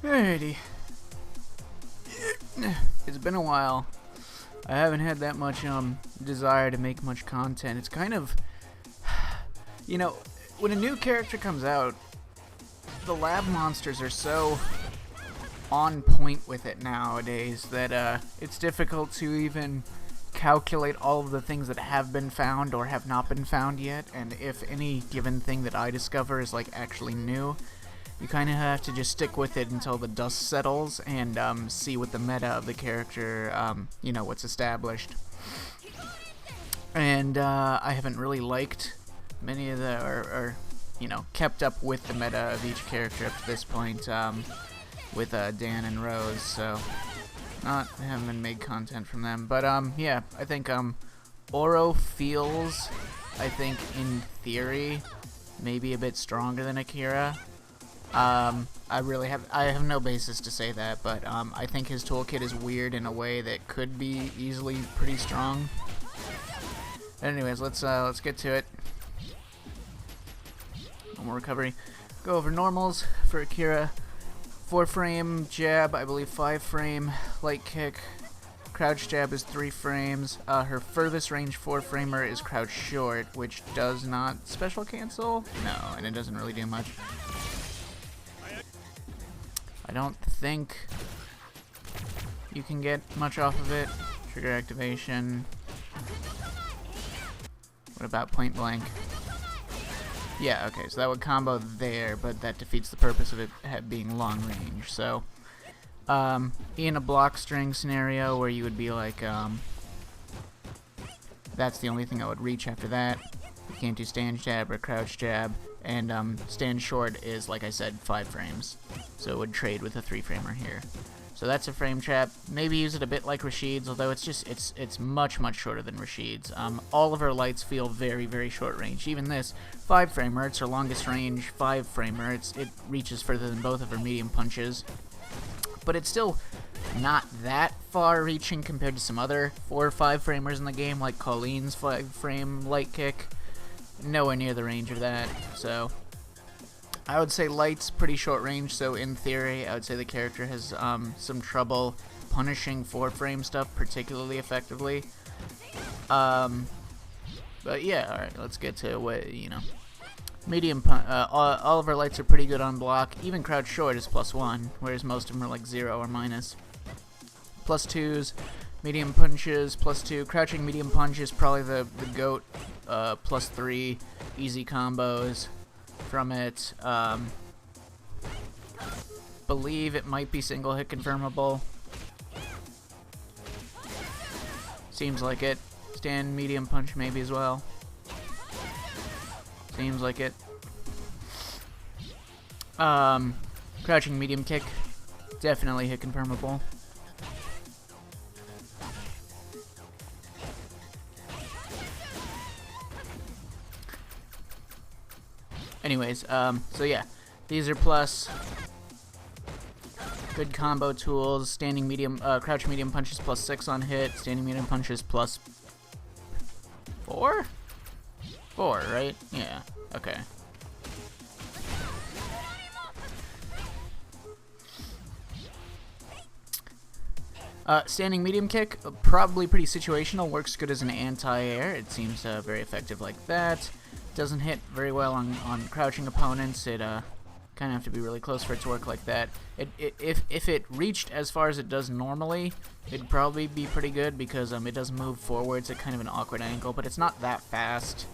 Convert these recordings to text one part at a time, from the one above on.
Alrighty. It's been a while. I haven't had that much desire to make much content. It's kind of, when a new character comes out, the lab monsters are so on point with it nowadays that it's difficult to even calculate all of the things that have been found or have not been found yet, and if any given thing that I discover is like actually new, you kind of have to just stick with it until the dust settles and see what the meta of the character, what's established. And I haven't really liked many of the, or kept up with the meta of each character up to this point with Dan and Rose, so I haven't been made content from them. But yeah, I think Oro feels, in theory, maybe a bit stronger than Akira. I have no basis to say that, but I think his toolkit is weird in a way that could be easily pretty strong. Anyways, let's get to it. One more recovery. Go over normals for Akira. 4-frame jab, I believe 5-frame light kick. Crouch jab is 3 frames. Her furthest range 4-framer is crouch short, which does not special cancel. No, and it doesn't really do much. I don't think you can get much off of it. Trigger activation. What about point blank? Yeah, okay, so that would combo there, but that defeats the purpose of it being long range. So, in a block string scenario where you would be like, that's the only thing I would reach after that. You can't do stand jab or crouch jab. And stand short is, like I said, 5 frames. So it would trade with a 3-framer here. So that's a frame trap. Maybe use it a bit like Rashid's, although it's much shorter than Rashid's. All of her lights feel very short range. Even this 5-framer, it's her longest range 5-framer. It reaches further than both of her medium punches. But it's still not that far reaching compared to some other 4 or 5-framers in the game, like Colleen's 5-frame light kick. Nowhere near the range of that, so I would say light's pretty short range, so in theory I would say the character has some trouble punishing 4-frame stuff particularly effectively. But yeah, alright, let's get to what, medium all of our lights are pretty good on block. Even crouch short is +1, whereas most of them are like 0 or minus. +2s, medium punches, +2. Crouching medium punch is probably the GOAT. +3 easy combos from it. Believe it might be single hit confirmable. Seems like it. Stand medium punch maybe as well. Seems like it. Crouching medium kick, definitely hit confirmable. Anyways, so yeah, these are plus. Good combo tools. Standing medium, crouch medium punches +6 on hit. Standing medium punches +4? 4, right? Yeah, okay. Standing medium kick, probably pretty situational. Works good as an anti-air. It seems very effective like that. Doesn't hit very well on crouching opponents. It kind of have to be really close for it to work like that. If it reached as far as it does normally, it'd probably be pretty good because it does move forwards at kind of an awkward angle, but it's not that fast,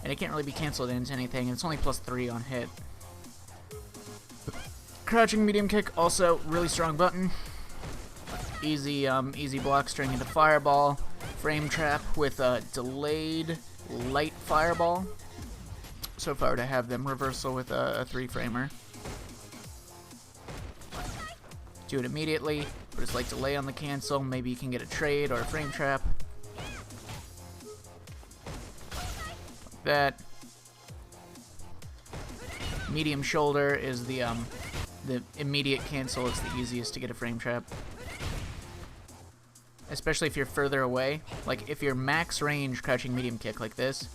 and it can't really be canceled into anything. And it's only +3 on hit. Crouching medium kick, also really strong button. Easy block string into fireball. Frame trap with a delayed light fireball. So if I were to have them reversal with a 3-framer, do it immediately, but it's like delay on the cancel. Maybe you can get a trade or a frame trap. Like that. Medium shoulder is the immediate cancel. It's the easiest to get a frame trap. Especially if you're further away. Like if you're max range crouching medium kick like this,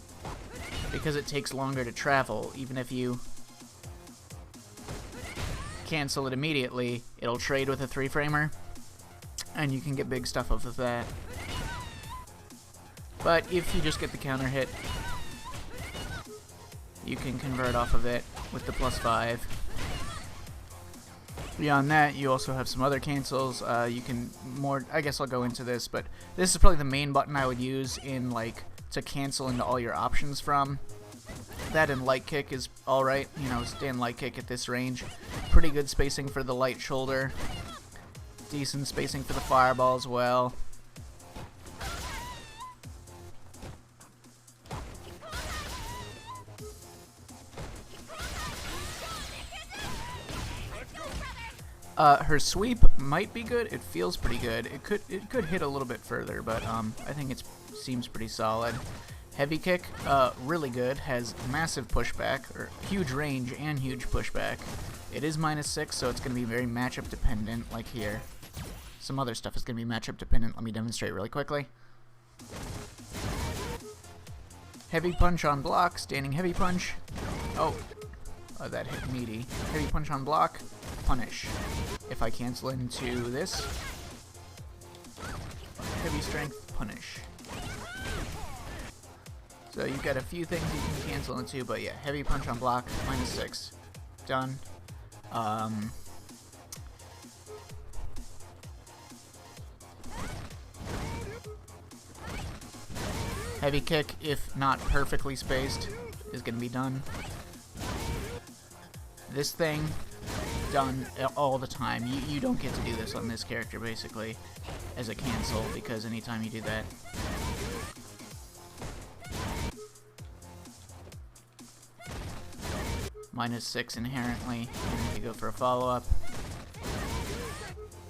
because it takes longer to travel, even if you cancel it immediately, it'll trade with a 3-framer, and you can get big stuff off of that. But if you just get the counter hit, you can convert off of it with the +5. Beyond that, you also have some other cancels. You can I guess I'll go into this, but this is probably the main button I would use in, like, to cancel into all your options from. That and light kick is alright, you know, stand light kick at this range. Pretty good spacing for the light shoulder. Decent spacing for the fireball as well. Her sweep might be good. It feels pretty good. It could hit a little bit further, but I think it seems pretty solid. Heavy kick, really good. Has massive pushback, or huge range and huge pushback. It is -6, so it's going to be very matchup dependent, like here. Some other stuff is going to be matchup dependent. Let me demonstrate really quickly. Heavy punch on block, standing heavy punch. Oh, that hit meaty. Heavy punch on block, punish. If I cancel into this, heavy strength, punish. So you've got a few things you can cancel into, but yeah, heavy punch on block, -6. Done. Heavy kick, if not perfectly spaced, is going to be done. This thing, done all the time. You don't get to do this on this character, basically, as a cancel, because anytime you do that... -6 inherently, and if you go for a follow-up,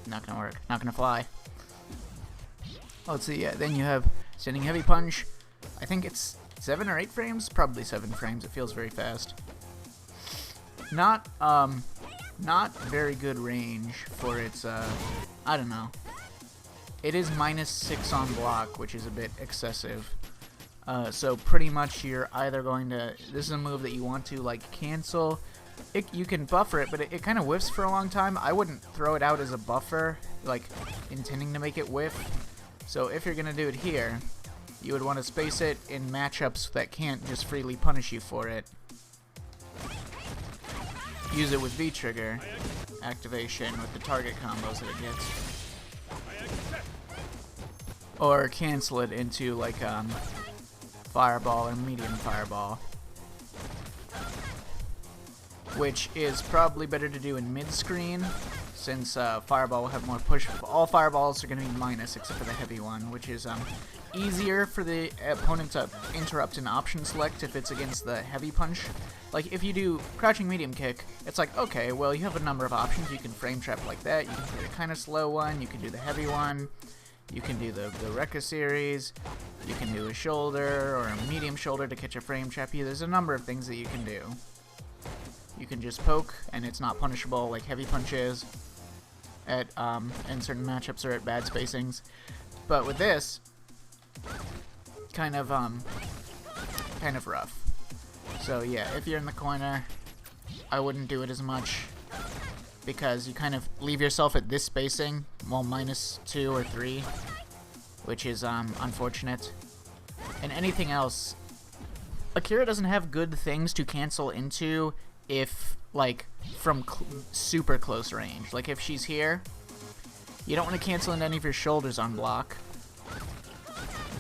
not gonna work, not gonna fly. Let's see, yeah, then you have standing heavy punch. I think it's 7 or 8 frames, probably 7 frames, it feels very fast. Not very good range for its, I don't know. It is -6 on block, which is a bit excessive. So pretty much you're either going to, this is a move that you want to, like, cancel. You can buffer it, but it kind of whiffs for a long time. I wouldn't throw it out as a buffer, like, intending to make it whiff. So if you're going to do it here, you would want to space it in matchups that can't just freely punish you for it. Use it with V-trigger activation with the target combos that it gets. Or cancel it into, like, fireball or medium fireball, which is probably better to do in mid-screen, since fireball will have more push. All fireballs are going to be minus except for the heavy one, which is easier for the opponent to interrupt an option select if it's against the heavy punch. Like, if you do crouching medium kick, it's like, okay, well, you have a number of options. You can frame trap like that, you can do the kind of slow one, you can do the heavy one, you can do the Rekka series, you can do a shoulder or a medium shoulder to catch a frame trap. There's a number of things that you can do. You can just poke, and it's not punishable like heavy punch is at in certain matchups or at bad spacings. But with this, kind of rough. So yeah, if you're in the corner, I wouldn't do it as much, because you kind of leave yourself at this spacing, well, -2 or 3, which is unfortunate. And anything else, Akira doesn't have good things to cancel into if, like, from super close range. Like, if she's here, you don't want to cancel into any of your shoulders on block.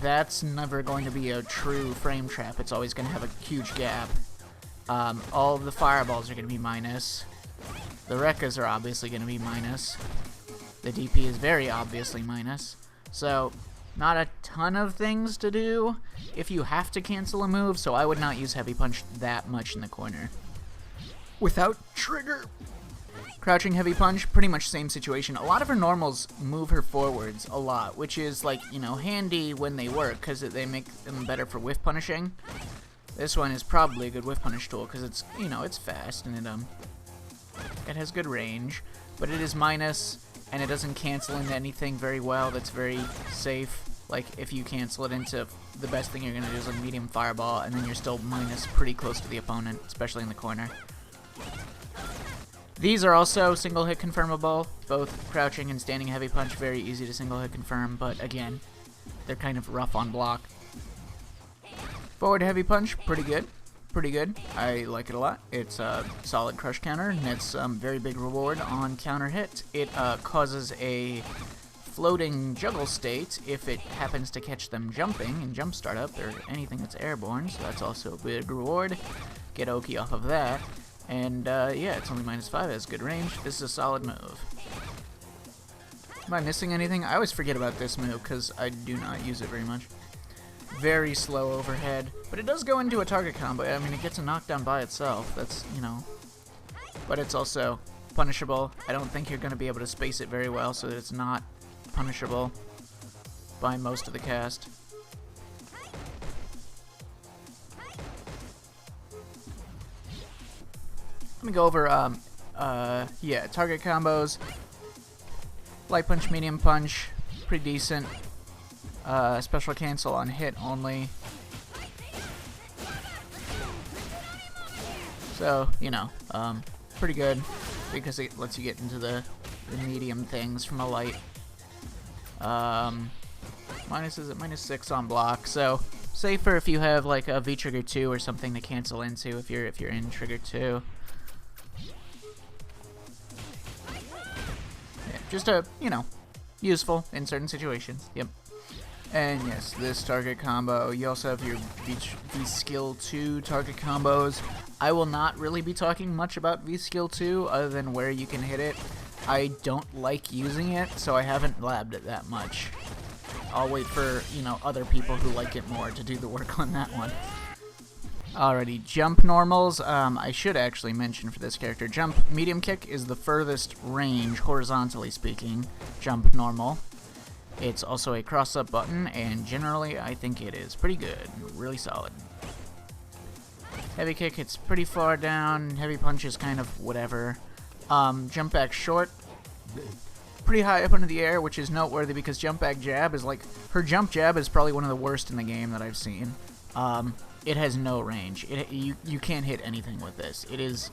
That's never going to be a true frame trap. It's always going to have a huge gap. All of the fireballs are going to be minus. The Rekkas are obviously going to be minus. The DP is very obviously minus. So, not a ton of things to do if you have to cancel a move, so I would not use heavy punch that much in the corner. Without trigger. Crouching heavy punch, pretty much same situation. A lot of her normals move her forwards a lot, which is, like, you know, handy when they work, because they make them better for whiff punishing. This one is probably a good whiff punish tool, because it's, you know, it's fast, and it has good range, but it is minus, and it doesn't cancel into anything very well that's very safe. Like, if you cancel it into, the best thing you're going to do is like medium fireball, and then you're still minus pretty close to the opponent, especially in the corner. These are also single hit confirmable. Both crouching and standing heavy punch, very easy to single hit confirm, but again, they're kind of rough on block. Forward heavy punch, pretty good. Pretty good. I like it a lot. It's a solid crush counter, and it's very big reward on counter hit. It causes a floating juggle state if it happens to catch them jumping in jump startup or anything that's airborne, so that's also a big reward. Get Oki off of that. And yeah, it's only -5, it has good range. This is a solid move. Am I missing anything? I always forget about this move because I do not use it very much. Very slow overhead, but it does go into a target combo. I mean, it gets a knockdown by itself. That's, you know, but it's also punishable. I don't think you're going to be able to space it very well, so that it's not punishable by most of the cast. Let me go over, yeah, target combos. Light punch, medium punch, pretty decent. Special cancel on hit only. So, you know, pretty good because it lets you get into the medium things from a light. Minus, is it -6 on block? So, safer if you have like a V trigger 2 or something to cancel into if you're in trigger 2. Yeah, just a, you know, useful in certain situations. Yep. And yes, this target combo, you also have your V-Skill 2 target combos. I will not really be talking much about V-Skill 2 other than where you can hit it. I don't like using it, so I haven't labbed it that much. I'll wait for, you know, other people who like it more to do the work on that one. Alrighty, jump normals. I should actually mention for this character, jump medium kick is the furthest range, horizontally speaking, jump normal. It's also a cross-up button, and generally I think it is pretty good, really solid. Heavy kick hits pretty far down, heavy punch is kind of whatever. Jump back short, pretty high up into the air, which is noteworthy because jump back jab is like, her jump jab is probably one of the worst in the game that I've seen. It has no range. You can't hit anything with this. It is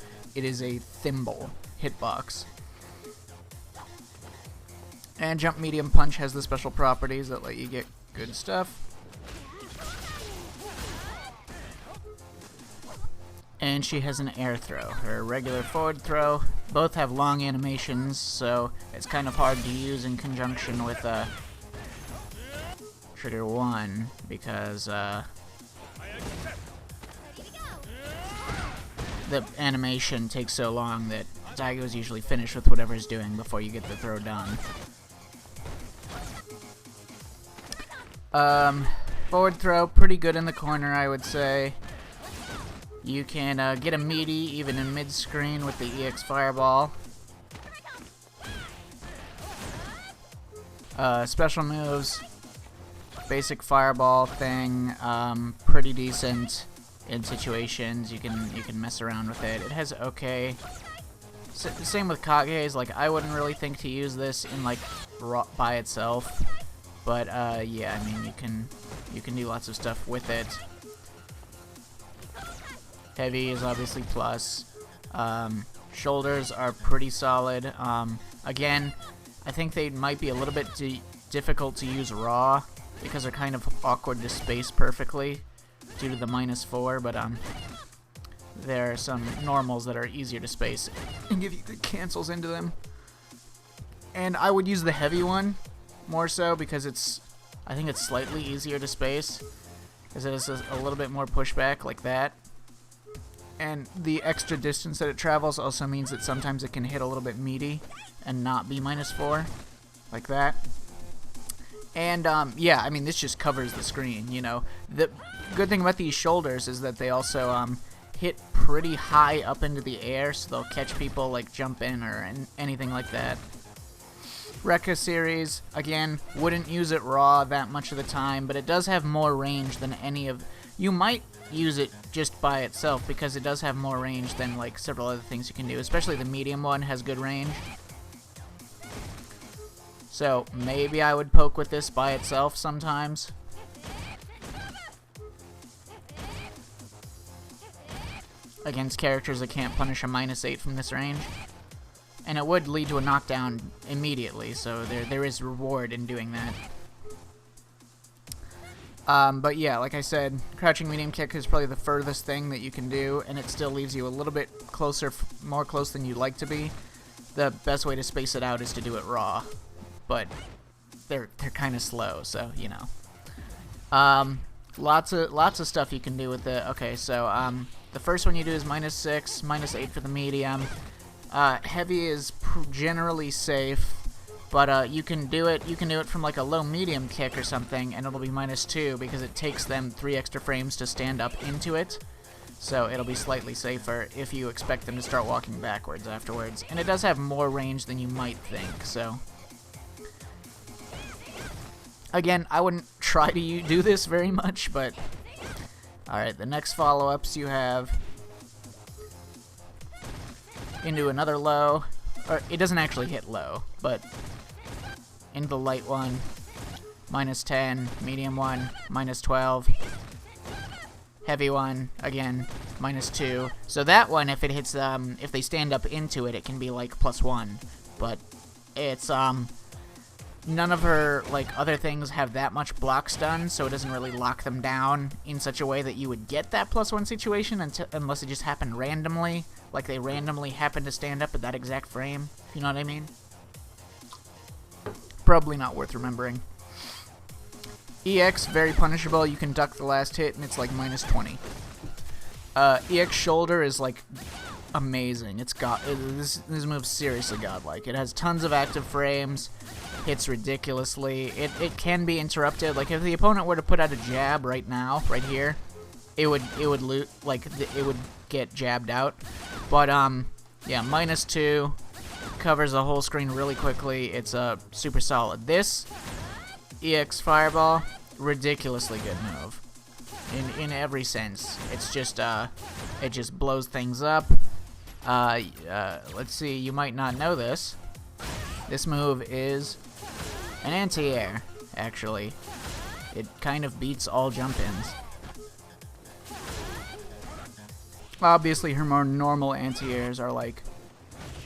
a thimble hitbox. And jump medium punch has the special properties that let you get good stuff. And she has an air throw. Her regular forward throw. Both have long animations, so it's kind of hard to use in conjunction with trigger 1 because the animation takes so long that Daigo is usually finished with whatever he's doing before you get the throw done. Forward throw, pretty good in the corner, I would say. You can get a meaty even in mid-screen with the EX Fireball. Special moves, basic Fireball thing, pretty decent in situations. You can mess around with it. It has okay. Same with Kage's. Like, I wouldn't really think to use this in like by itself. But, yeah, I mean, you can do lots of stuff with it. Heavy is obviously plus. Shoulders are pretty solid. Again, I think they might be a little bit difficult to use raw because they're kind of awkward to space perfectly due to the -4, but, there are some normals that are easier to space and give you good cancels into them. And I would use the heavy one more so because I think it's slightly easier to space because it has a little bit more pushback like that. And the extra distance that it travels also means that sometimes it can hit a little bit meaty and not be -4 like that. And yeah, I mean, this just covers the screen, you know. The good thing about these shoulders is that they also hit pretty high up into the air, so they'll catch people like jump in or anything like that. Rekka series, again, wouldn't use it raw that much of the time, but it does have more range than any of... You might use it just by itself because it does have more range than like several other things you can do, especially the medium one has good range. So maybe I would poke with this by itself sometimes. Against characters that can't punish a -8 from this range. And it would lead to a knockdown immediately, so there is reward in doing that. But yeah, like I said, crouching medium kick is probably the furthest thing that you can do, and it still leaves you a little bit closer, more close than you'd like to be. The best way to space it out is to do it raw, but they're kind of slow, so you know. Lots of stuff you can do with it. Okay, so the first one you do is -6, -8 for the medium. Heavy is generally safe. But you can do it from like a low medium kick or something, and it'll be -2 because it takes them 3 extra frames to stand up into it. So it'll be slightly safer if you expect them to start walking backwards afterwards. And it does have more range than you might think, so. Again, I wouldn't try to do this very much, but. Alright, the next follow-ups you have into another low. Or it doesn't actually hit low, but into the light one, -10, medium one, -12, heavy one, again, -2. So that one, if it hits, if they stand up into it, it can be like +1. But it's, none of her, like, other things have that much block stun, so it doesn't really lock them down in such a way that you would get that +1 situation unless it just happened randomly. Like they randomly happen to stand up at that exact frame, if you know what I mean? Probably not worth remembering. EX, very punishable. You can duck the last hit, and it's like -20. EX shoulder is like amazing. This move's seriously godlike. It has tons of active frames, hits ridiculously. It can be interrupted. Like if the opponent were to put out a jab right now, right here, it would get jabbed out. But yeah, -2 covers the whole screen really quickly. It's super solid. This EX Fireball, ridiculously good move in every sense. It's just it just blows things up. Let's see, you might not know this. This move is an anti-air, actually. It kind of beats all jump-ins. Obviously, her more normal anti-airs are like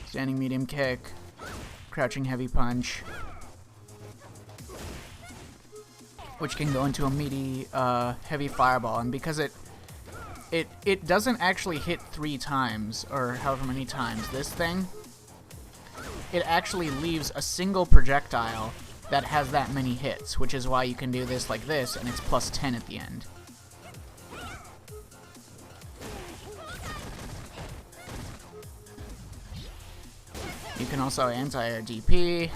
standing medium kick, crouching heavy punch, which can go into a meaty heavy fireball. And because it doesn't actually hit 3 times or however many times, this thing, it actually leaves a single projectile that has that many hits, which is why you can do this like this, and it's +10 at the end. You can also anti-air DP.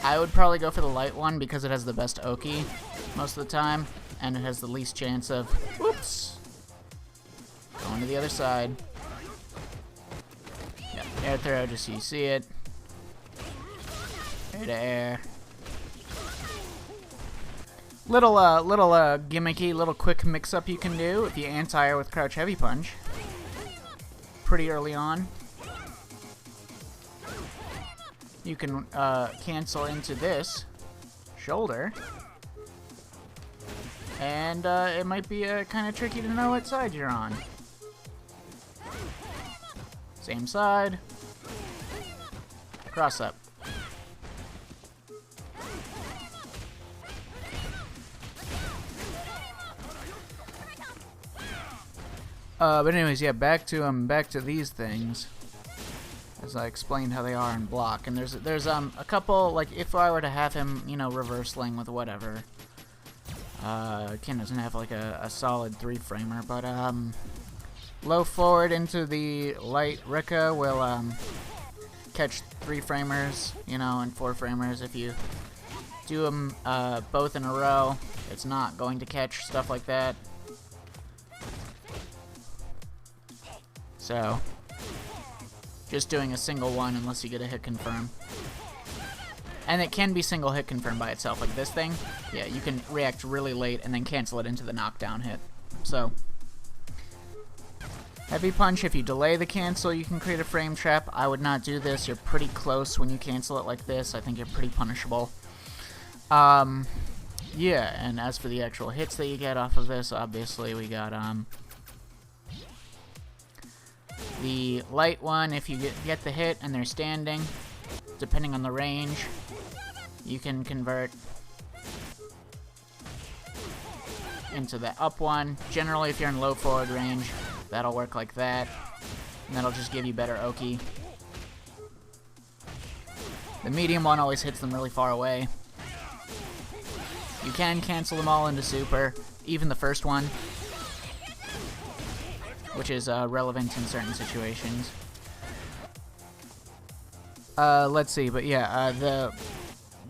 I would probably go for the light one because it has the best Oki most of the time, and it has the least chance of, whoops, going to the other side. Yep, air throw just so you see it. Air to air. Little gimmicky, little quick mix-up you can do if you anti-air with crouch heavy punch. Pretty early on. You can cancel into this shoulder, and it might be kind of tricky to know what side you're on. Same side, cross up. But anyways, yeah, back to these things. As I explained how they are in block, and there's a couple, like if I were to have him, you know, reversing with whatever. Ken doesn't have like a solid 3-framer, but low forward into the light Rika will catch 3-framers, you know, and 4-framers. If you do them both in a row, it's not going to catch stuff like that. So. Just doing a single one unless you get a hit confirm. And it can be single hit confirmed by itself, like this thing. Yeah, you can react really late and then cancel it into the knockdown hit. So, heavy punch, if you delay the cancel, you can create a frame trap. I would not do this. You're pretty close when you cancel it like this. I think you're pretty punishable. Yeah, and as for the actual hits that you get off of this, obviously we got, the light one, if you get the hit and they're standing, depending on the range, you can convert into the up one. Generally, if you're in low forward range, that'll work like that, and that'll just give you better Oki. The medium one always hits them really far away. You can cancel them all into super, even the first one, which is relevant in certain situations. Let's see, but yeah, the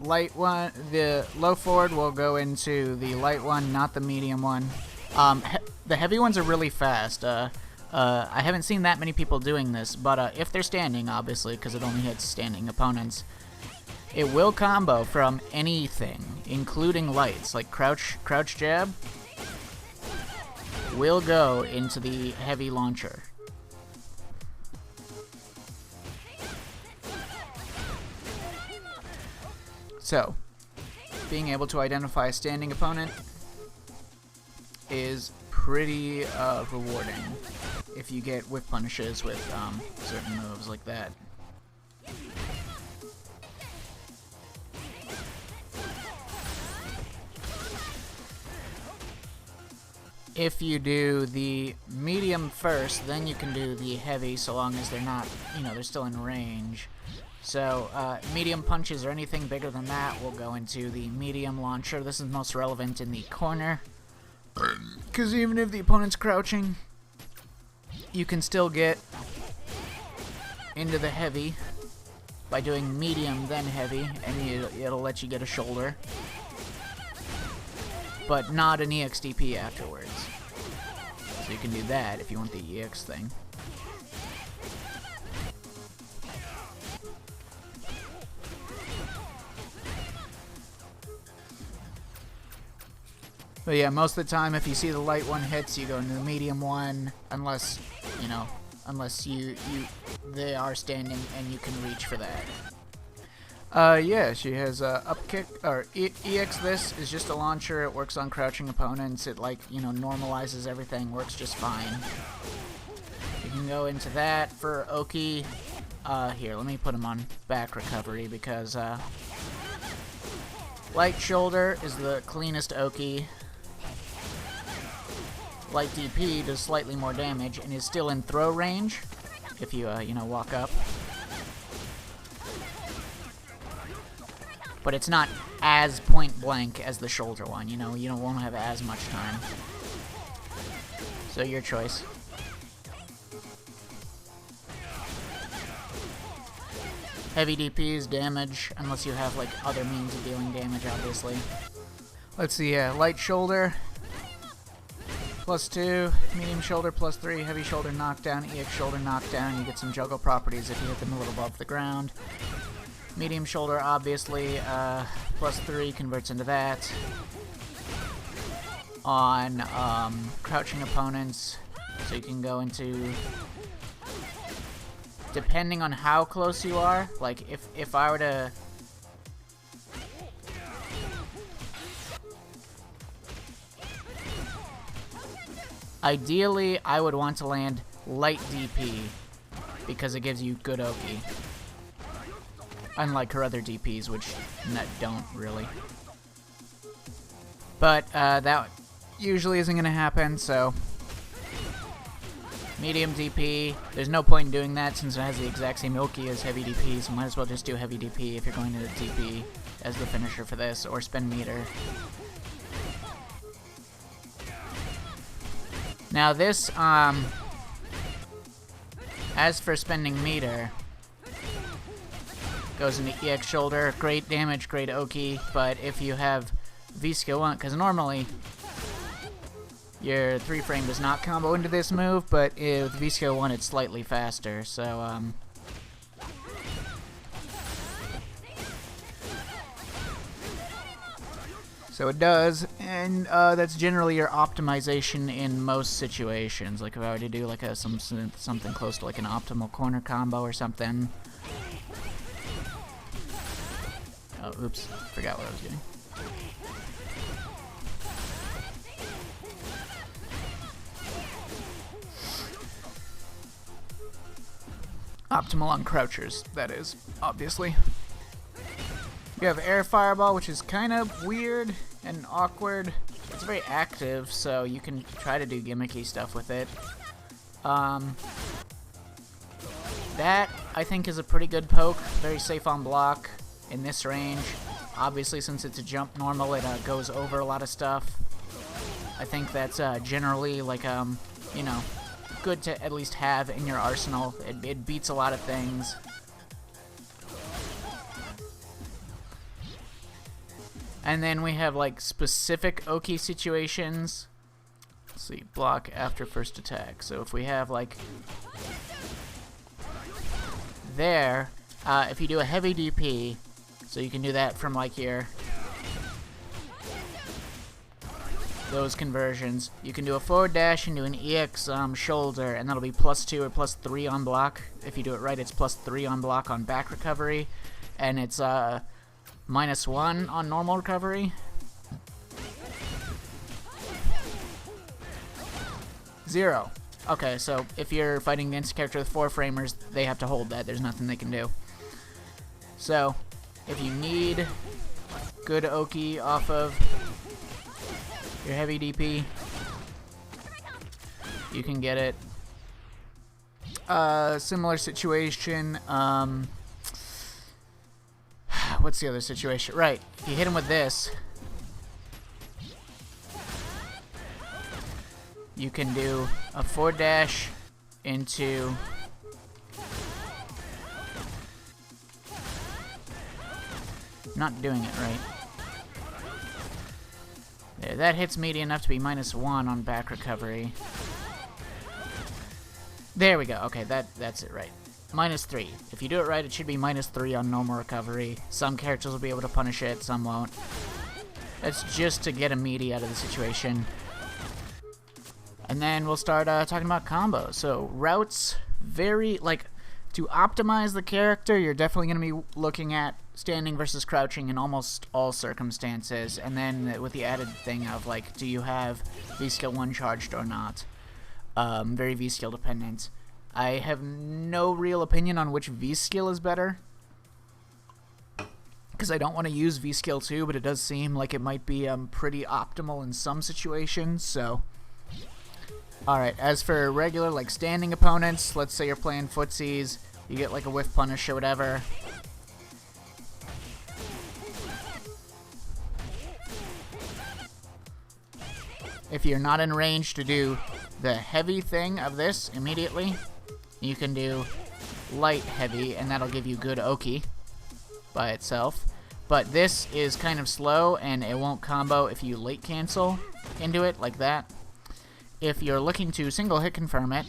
light one, the low forward will go into the light one, not the medium one. The heavy ones are really fast. I haven't seen that many people doing this, but if they're standing, obviously, because it only hits standing opponents, it will combo from anything, including lights, like crouch jab will go into the heavy launcher. So, being able to identify a standing opponent is pretty rewarding if you get whiff punishes with certain moves like that. If you do the medium first, then you can do the heavy, so long as they're not, they're still in range. So, medium punches or anything bigger than that will go into the medium launcher. This is most relevant in the corner, because even if the opponent's crouching, you can still get into the heavy by doing medium then heavy, and it'll let you get a shoulder, but not an EXDP afterwards. So you can do that if you want the EX thing. But yeah, most of the time, if you see the light one hits, you go into the medium one, unless they are standing and you can reach for that. Yeah, she has up kick, or EX. This is just a launcher. It works on crouching opponents. It, normalizes everything, works just fine. You can go into that for Oki. Here, let me put him on back recovery, because light shoulder is the cleanest Oki. Light DP does slightly more damage and is still in throw range if you, walk up. But it's not as point blank as the shoulder one, you won't have as much time. So your choice. Heavy DP is damage, unless you have other means of dealing damage, obviously. Let's see, light shoulder, +2, medium shoulder, +3, heavy shoulder knockdown, EX shoulder knockdown. You get some juggle properties if you hit them a little above the ground. Medium shoulder, obviously, +3 converts into that. On crouching opponents, so you can go into, depending on how close you are, if I were to, ideally, I would want to land light DP, because it gives you good Oki. Unlike her other DPs, which don't really. But that usually isn't going to happen, so medium DP, there's no point in doing that since it has the exact same Oki as heavy DP, so might as well just do heavy DP if you're going to DP as the finisher for this, or spend meter. Now this, as for spending meter, goes into EX shoulder, great damage, great Oki, but if you have v6.1, because normally your 3-frame does not combo into this move, but with v6.1 it's slightly faster, so so it does, and that's generally your optimization in most situations. Like if I were to do something close to an optimal corner combo or something. Oh, oops, forgot what I was doing. Optimal on crouchers, that is, obviously. You have Air Fireball, which is kind of weird and awkward. It's very active, so you can try to do gimmicky stuff with it. That, I think, is a pretty good poke. Very safe on block in this range. Obviously, since it's a jump normal, it goes over a lot of stuff. I think that's generally, like, you know, good to at least have in your arsenal. It beats a lot of things. And then we have, like, specific Oki situations. Let's see, block after first attack. So if we have, like, there, if you do a heavy DP, so you can do that from, like, here, those conversions. You can do a forward dash and do an EX shoulder, and that'll be +2 or +3 on block. If you do it right, it's +3 on block on back recovery, and it's -1 on normal recovery. 0. Okay, so if you're fighting against a character with 4 framers, they have to hold that. There's nothing they can do. So, if you need good Oki off of your heavy DP, you can get it. Similar situation. What's the other situation? Right, if you hit him with this, you can do a forward dash into not doing it right. There, that hits meaty enough to be -1 on back recovery. There we go. Okay, that's it right. -3. If you do it right, it should be -3 on normal recovery. Some characters will be able to punish it, some won't. That's just to get a meaty out of the situation. And then we'll start talking about combos. So routes, like, to optimize the character, you're definitely going to be looking at standing versus crouching in almost all circumstances. And then with the added thing of, like, do you have v-skill 1 charged or not? Very v-skill dependent. I have no real opinion on which v-skill is better, because I don't want to use v-skill 2, but it does seem like it might be pretty optimal in some situations, so. Alright, as for regular, like, standing opponents, let's say you're playing footsies, you get, like, a whiff punish or whatever. If you're not in range to do the heavy thing of this immediately, you can do light heavy, and that'll give you good Oki by itself. But this is kind of slow, and it won't combo if you late cancel into it like that. If you're looking to single hit confirm it,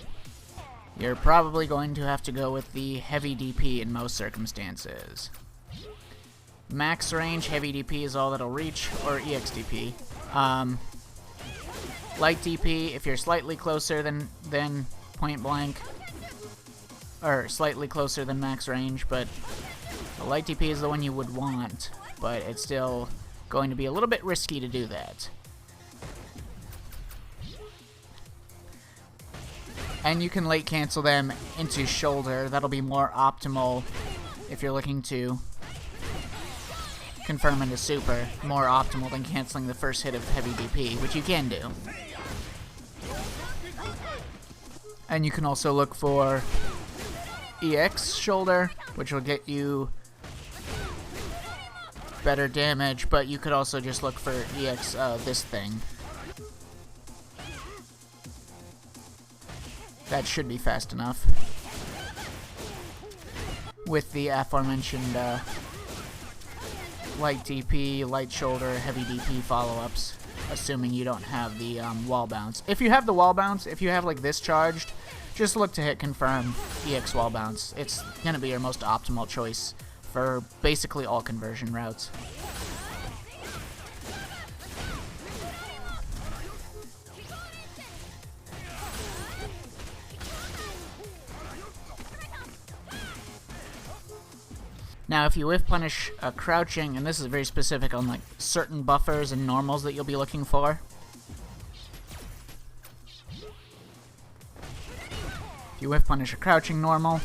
you're probably going to have to go with the heavy DP in most circumstances. Max range, heavy DP is all that'll reach, or EX DP. Light DP, if you're slightly closer than point blank, or slightly closer than max range, but the light DP is the one you would want, but it's still going to be a little bit risky to do that. And you can late cancel them into shoulder. That'll be more optimal if you're looking to confirm into super. More optimal than canceling the first hit of heavy DP, which you can do. And you can also look for EX shoulder, which will get you better damage, but you could also just look for EX this thing. That should be fast enough. With the aforementioned light DP, light shoulder, heavy DP follow-ups, assuming you don't have the wall bounce. If you have the wall bounce, if you have like this charged, just look to hit confirm EX wall bounce. It's going to be your most optimal choice for basically all conversion routes. Now, if you whiff punish crouching, and this is very specific on like certain buffers and normals that you'll be looking for. If you whiff punish a crouching normal,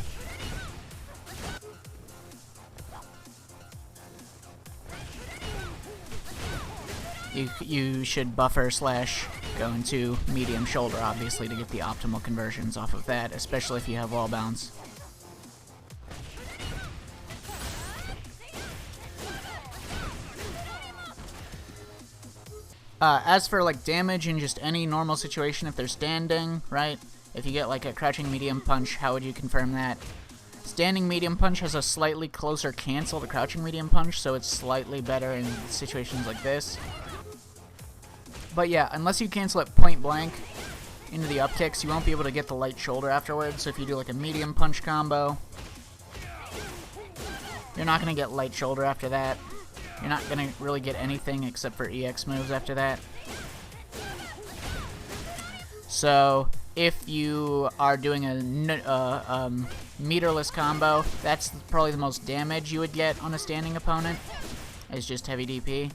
you should buffer slash go into medium shoulder, obviously, to get the optimal conversions off of that, especially if you have wall bounce. As for like damage in just any normal situation, if they're standing, right? If you get like a crouching medium punch, how would you confirm that? Standing medium punch has a slightly closer cancel to crouching medium punch, so it's slightly better in situations like this. But yeah, unless you cancel it point blank into the up kicks, you won't be able to get the light shoulder afterwards. So if you do like a medium punch combo, you're not going to get light shoulder after that. You're not going to really get anything except for EX moves after that. So if you are doing a meterless combo, that's probably the most damage you would get on a standing opponent, is just heavy DP.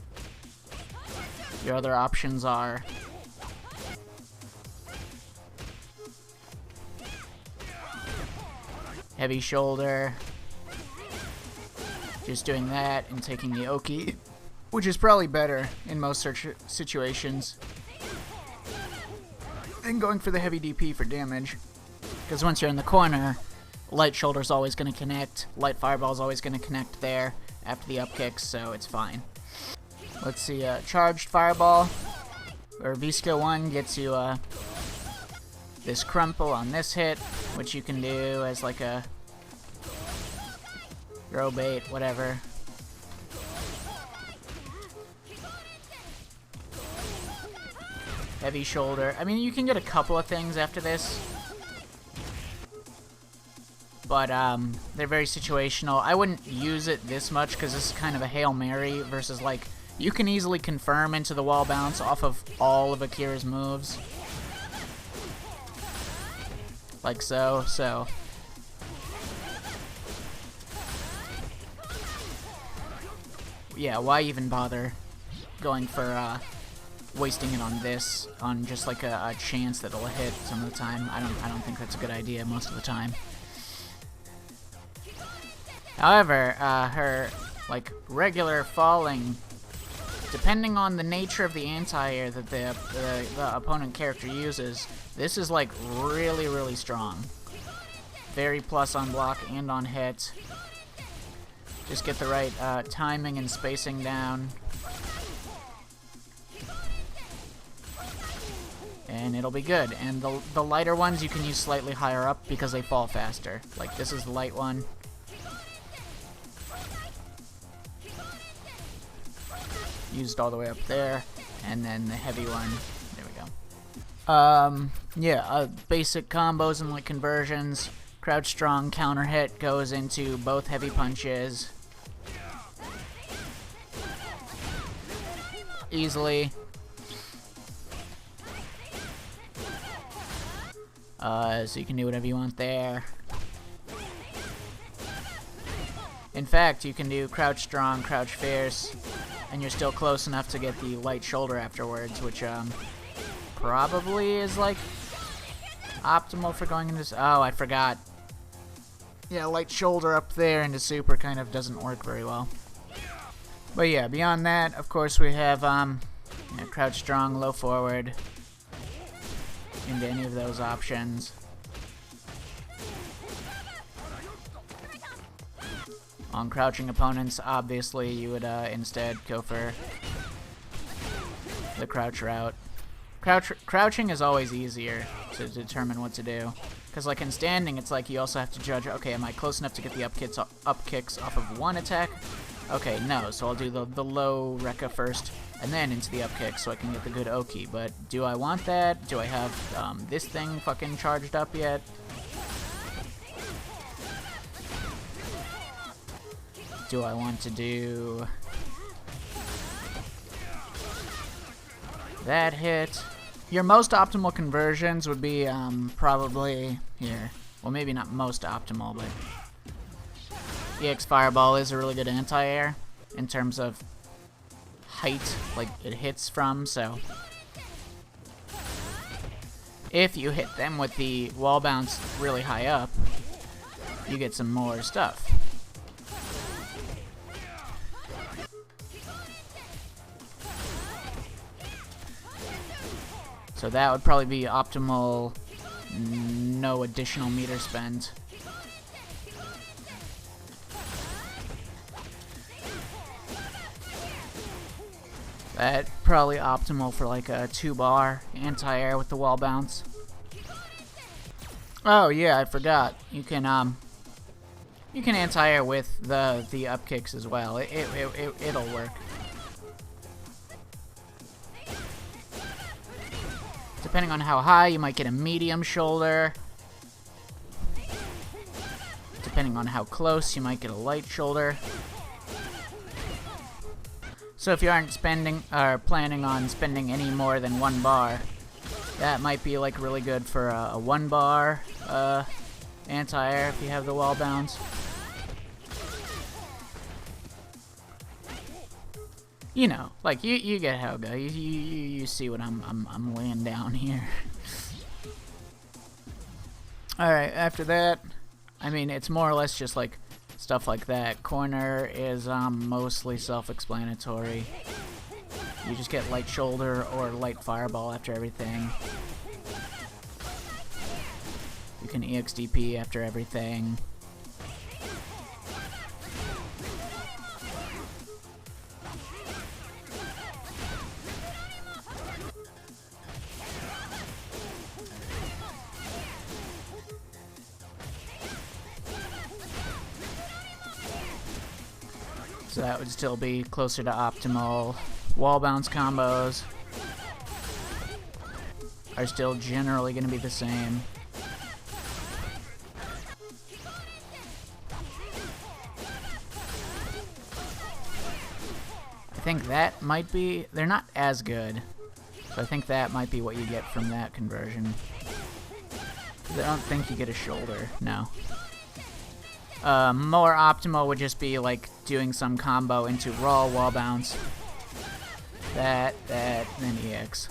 Your other options are heavy shoulder, just doing that and taking the Oki, which is probably better in most situations than going for the heavy DP for damage. Because once you're in the corner, light shoulder is always going to connect, light fireball is always going to connect there after the up kicks, so it's fine. Let's see, charged fireball, or v6.1 gets you this crumple on this hit, which you can do as like a throw bait, whatever. Heavy shoulder. I mean, you can get a couple of things after this, but they're very situational. I wouldn't use it this much because this is kind of a Hail Mary versus like, you can easily confirm into the wall bounce off of all of Akira's moves. Like so, yeah, why even bother going for, wasting it on this, on just like a chance that it'll hit some of the time. I don't think that's a good idea most of the time. However, her, like, regular falling, depending on the nature of the anti-air that the opponent character uses, this is like really, really strong. Very plus on block and on hit. Just get the right timing and spacing down, and it'll be good. And the lighter ones you can use slightly higher up because they fall faster. Like this is the light one. Used all the way up there, and then the heavy one, there we go. Yeah, basic combos and like conversions. Crouch strong counter hit goes into both heavy punches easily. So you can do whatever you want there. In fact, you can do crouch strong, crouch fierce, and you're still close enough to get the light shoulder afterwards, which probably is like optimal for going into. Oh, I forgot. Yeah, light shoulder up there into super kind of doesn't work very well. But yeah, beyond that, of course, we have crouch strong, low forward into any of those options. On crouching opponents, obviously, you would instead go for the crouch route. Crouching is always easier to determine what to do. Because like in standing, it's like you also have to judge, okay, am I close enough to get the up kicks off of one attack? Okay, no, so I'll do the low Rekka first, and then into the up kick so I can get the good Oki. But do I want that? Do I have this thing fucking charged up yet? Do I want to do that hit? Your most optimal conversions would be probably here. Well, maybe not most optimal, but EX Fireball is a really good anti-air in terms of height, like it hits from, so if you hit them with the wall bounce really high up, you get some more stuff. So that would probably be optimal, no additional meter spent. That probably optimal for like a 2-bar anti-air with the wall bounce. Oh yeah, I forgot. You can anti-air with the up kicks as well. It'll work. Depending on how high, you might get a medium shoulder. Depending on how close, you might get a light shoulder. So if you aren't planning on spending any more than 1 bar, that might be like really good for a 1 bar anti-air if you have the wall bounce. You know, like you get how it goes. You see what I'm laying down here. All right, after that, I mean it's more or less just like stuff like that. Corner is mostly self-explanatory. You just get light shoulder or light fireball after everything. You can EXDP after everything. So that would still be closer to optimal. Wall bounce combos are still generally going to be the same. I think that might be, they're not as good, so I think that might be what you get from that conversion. 'Cause I don't think you get a shoulder, no. More optimal would just be like doing some combo into raw wall bounce. That, then EX.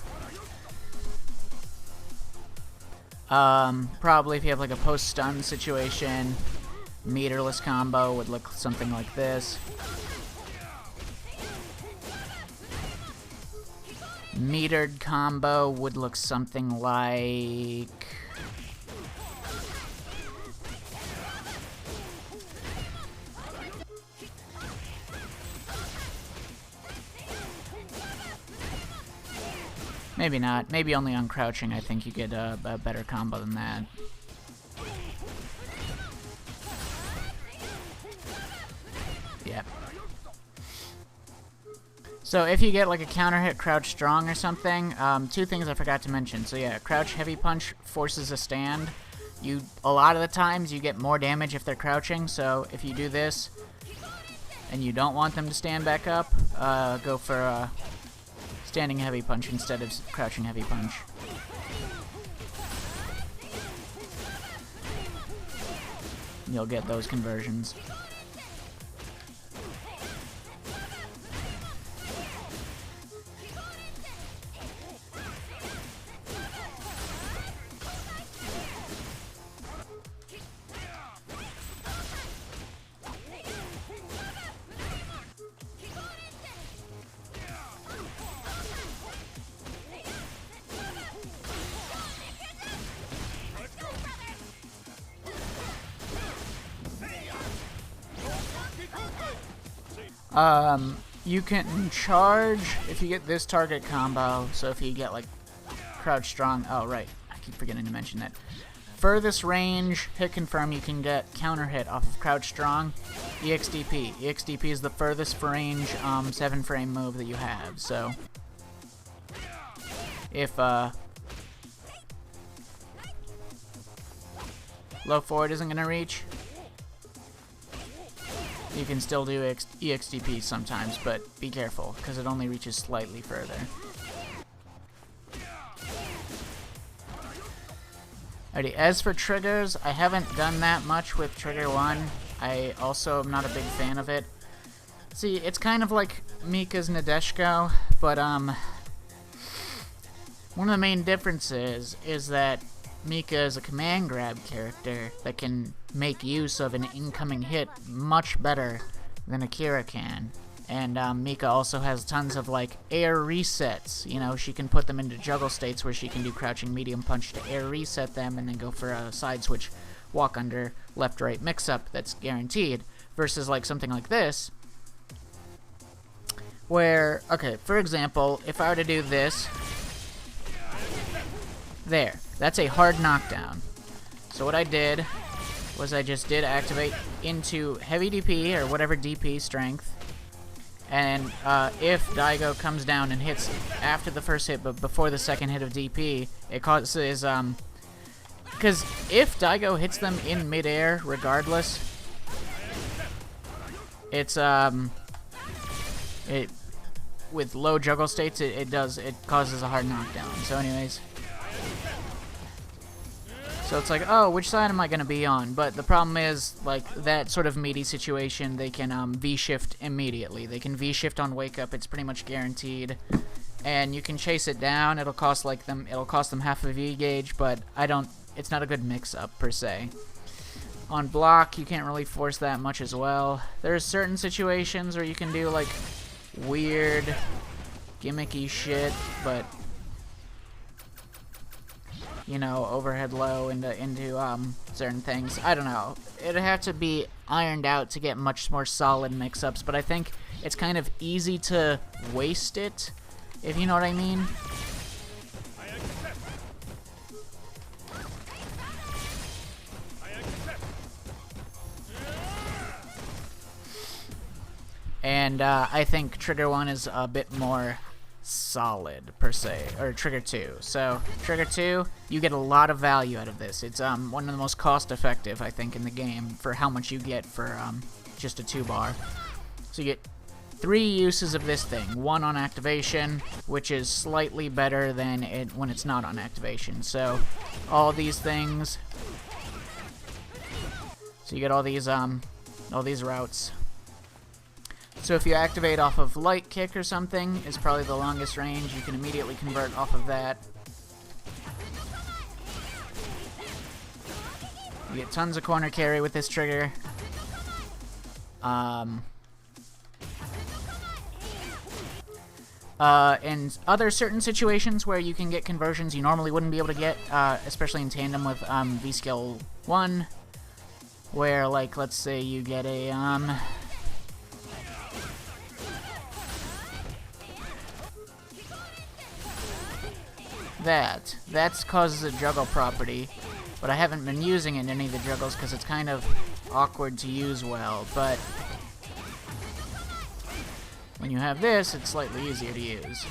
Probably if you have like a post-stun situation, meterless combo would look something like this. Metered combo would look something like... Maybe not. Maybe only on crouching I think you get a better combo than that. Yep. So if you get like a counter hit crouch strong or something, 2 things I forgot to mention. So yeah, crouch heavy punch forces a stand. A lot of the times you get more damage if they're crouching, so if you do this and you don't want them to stand back up, go for a standing heavy punch instead of crouching heavy punch. You'll get those conversions. You can charge if you get this target combo, so if you get like crouch strong, oh right, I keep forgetting to mention that. Furthest range, hit confirm, you can get counter hit off of crouch strong, EXDP. EXDP is the furthest range 7-frame move that you have, so if low forward isn't going to reach, you can still do EXDP sometimes, but be careful, because it only reaches slightly further. Alrighty, as for triggers, I haven't done that much with trigger 1. I also am not a big fan of it. See, it's kind of like Mika's Nadeshiko, but one of the main differences is that Mika is a command grab character that can make use of an incoming hit much better than Akira can. And Mika also has tons of like air resets. You know, she can put them into juggle states where she can do crouching medium punch to air reset them and then go for a side switch walk under left right mix up that's guaranteed, versus like something like this where, okay, for example, if I were to do this, there, that's a hard knockdown. So what I did was I just did activate into heavy DP or whatever DP strength. And if Daigo comes down and hits after the first hit but before the second hit of DP, it causes, because if Daigo hits them in midair regardless, it's, with low juggle states, it causes a hard knockdown. So anyways, so it's like, oh, which side am I going to be on? But the problem is, like, that sort of meaty situation, they can V-shift immediately. They can V-shift on wake up. It's pretty much guaranteed. And you can chase it down. It'll cost them half a V gauge, but it's not a good mix-up, per se. On block, you can't really force that much as well. There's certain situations where you can do, like, weird, gimmicky shit, but... you know, overhead low into certain things. I don't know. It'd have to be ironed out to get much more solid mix-ups, but I think it's kind of easy to waste it, if you know what I mean. And I think Trigger 1 is a bit more solid, per se, or Trigger 2. So, Trigger 2, you get a lot of value out of this. It's one of the most cost-effective, I think, in the game for how much you get for just a 2-bar. So you get 3 uses of this thing. 1 on activation, which is slightly better than it when it's not on activation. So, all these things. So you get all these routes. So if you activate off of light kick or something, is probably the longest range. You can immediately convert off of that. You get tons of corner carry with this trigger. And other certain situations where you can get conversions you normally wouldn't be able to get, especially in tandem with v6.1, where, like, let's say you get a that causes a juggle property, but I haven't been using it in any of the juggles because it's kind of awkward to use well, but when you have this, it's slightly easier to use.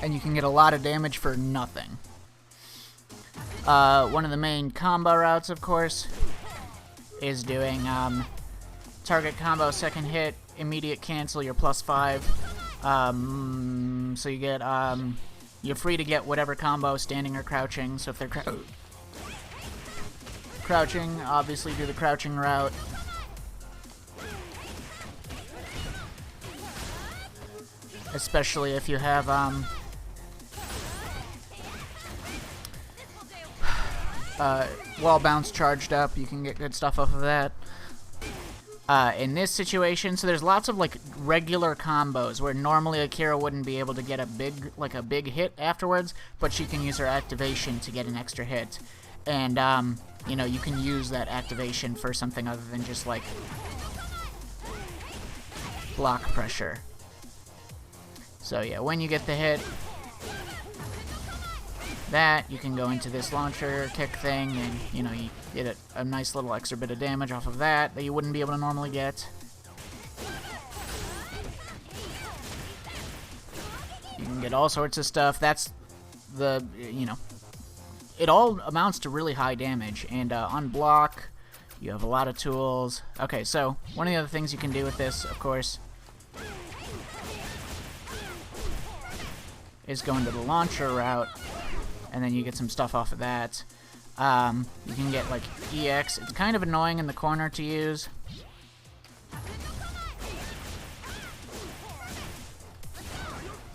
And you can get a lot of damage for nothing. One of the main combo routes, of course, is doing target combo, second hit, immediate cancel, your +5. So you get you're free to get whatever combo, standing or crouching. So if they're crouching, obviously do the crouching route. Especially if you have wall bounce charged up, you can get good stuff off of that. In this situation, so there's lots of like regular combos where normally Akira wouldn't be able to get a big hit afterwards, but she can use her activation to get an extra hit. And you know, you can use that activation for something other than just like block pressure. So yeah, when you get the hit, that, you can go into this launcher kick thing, and, you know, you get a nice little extra bit of damage off of that you wouldn't be able to normally get. You can get all sorts of stuff. That's the, you know, it all amounts to really high damage, and on block, you have a lot of tools. Okay, so, one of the other things you can do with this, of course, is go into the launcher route, and then you get some stuff off of that. You can get, like, EX. It's kind of annoying in the corner to use.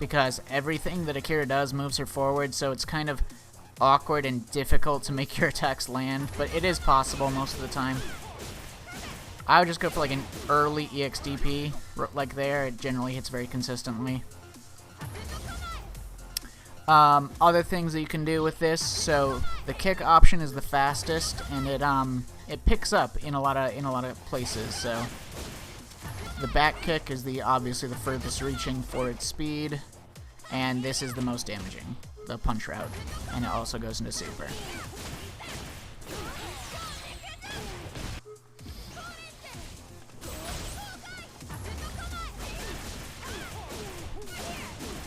because everything that Akira does moves her forward, so it's kind of awkward and difficult to make your attacks land, but it is possible most of the time. I would just go for like an early EXDP, like there. It generally hits very consistently. Other things that you can do with this, so the kick option is the fastest, and it picks up in a lot of places. So the back kick is obviously the furthest reaching for its speed, and this is the most damaging, the punch route, and it also goes into super.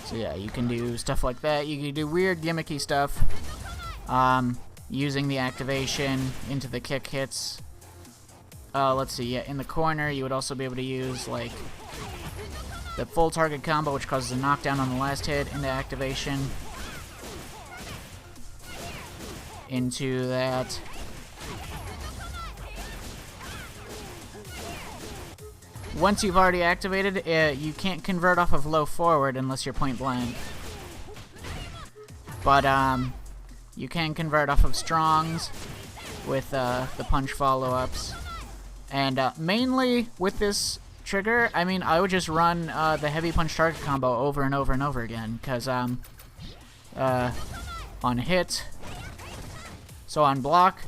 So yeah, you can do stuff like that. You can do weird gimmicky stuff, using the activation into the kick hits. Let's see, yeah, in the corner you would also be able to use like the full target combo, which causes a knockdown on the last hit, into activation. Into that. Once you've already activated, you can't convert off of low forward unless you're point blank. But you can convert off of strongs with the punch follow-ups. And mainly with this trigger, I mean, I would just run the heavy punch target combo over and over and over again. Because on hit, so on block,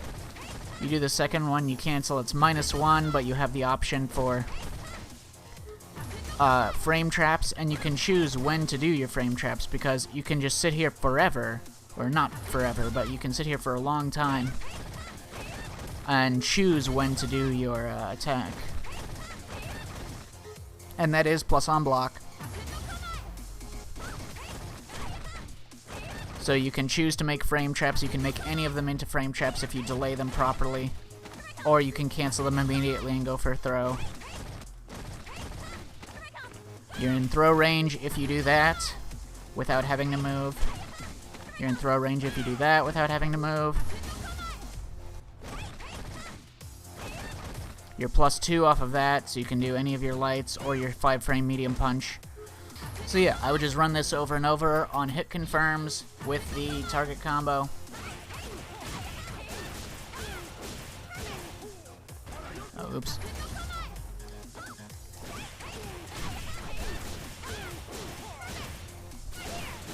you do the second one, you cancel, it's -1, but you have the option for frame traps, and you can choose when to do your frame traps, because you can just sit here forever, or not forever, but you can sit here for a long time and choose when to do your attack. And that is plus on block. So you can choose to make frame traps. You can make any of them into frame traps if you delay them properly, or you can cancel them immediately and go for a throw. You're in throw range if you do that without having to move. You're in throw range if you do that without having to move. You're +2 off of that, so you can do any of your lights or your 5-frame medium punch. So yeah, I would just run this over and over on hit confirms with the target combo. Oh, oops.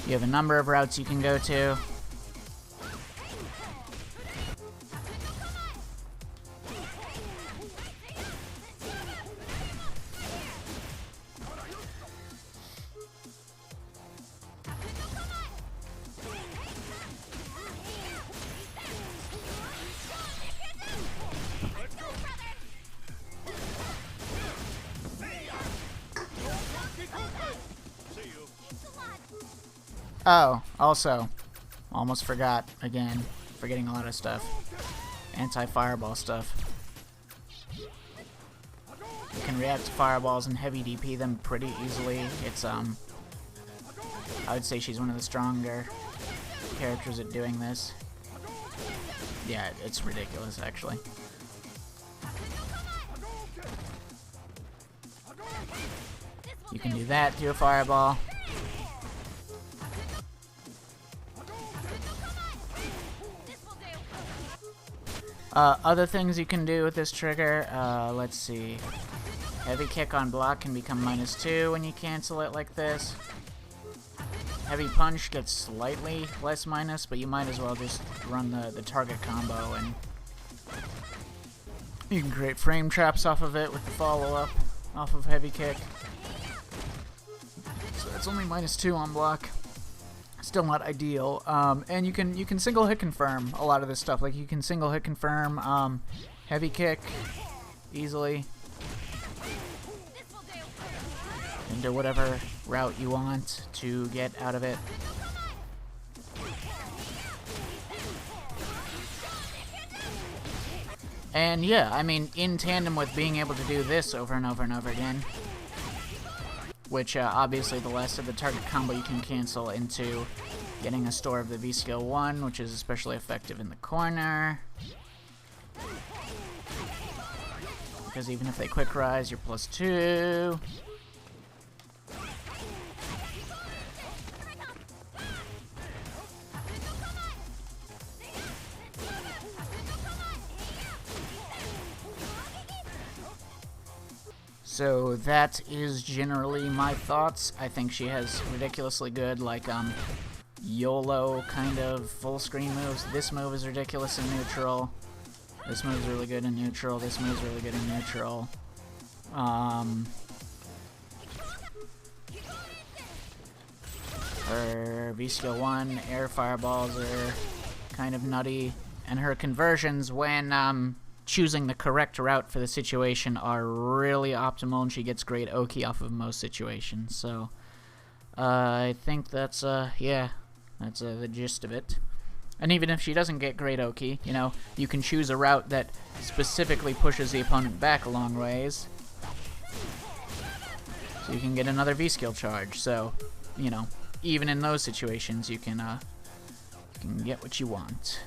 You have a number of routes you can go to. Oh, also, almost forgot, again, forgetting a lot of stuff. Anti-fireball stuff. You can react to fireballs and heavy DP them pretty easily. It's, I would say she's one of the stronger characters at doing this. Yeah, it's ridiculous, actually. You can do that to a fireball. Other things you can do with this trigger, let's see. Heavy kick on block can become -2 when you cancel it like this. Heavy punch gets slightly less minus, but you might as well just run the target combo, and you can create frame traps off of it with the follow-up off of heavy kick. So it's only -2 on block. Still not ideal. And you can single hit confirm a lot of this stuff. Like you can single hit confirm heavy kick easily into whatever route you want to get out of it. And yeah, I mean, in tandem with being able to do this over and over and over again, which obviously the last of the target combo you can cancel into getting a store of the v6.1, which is especially effective in the corner. Because even if they quick rise, you're +2. So that is generally my thoughts. I think she has ridiculously good, like, YOLO kind of full screen moves. This move is ridiculous in neutral. This move's really good in neutral. This move's really good in neutral. Her v6.1 air fireballs are kind of nutty, and her conversions when choosing the correct route for the situation are really optimal, and she gets great Oki off of most situations. So I think that's yeah, that's the gist of it. And even if she doesn't get great Oki, you know, you can choose a route that specifically pushes the opponent back a long ways, so you can get another V-skill charge. So, you know, even in those situations, you can get what you want.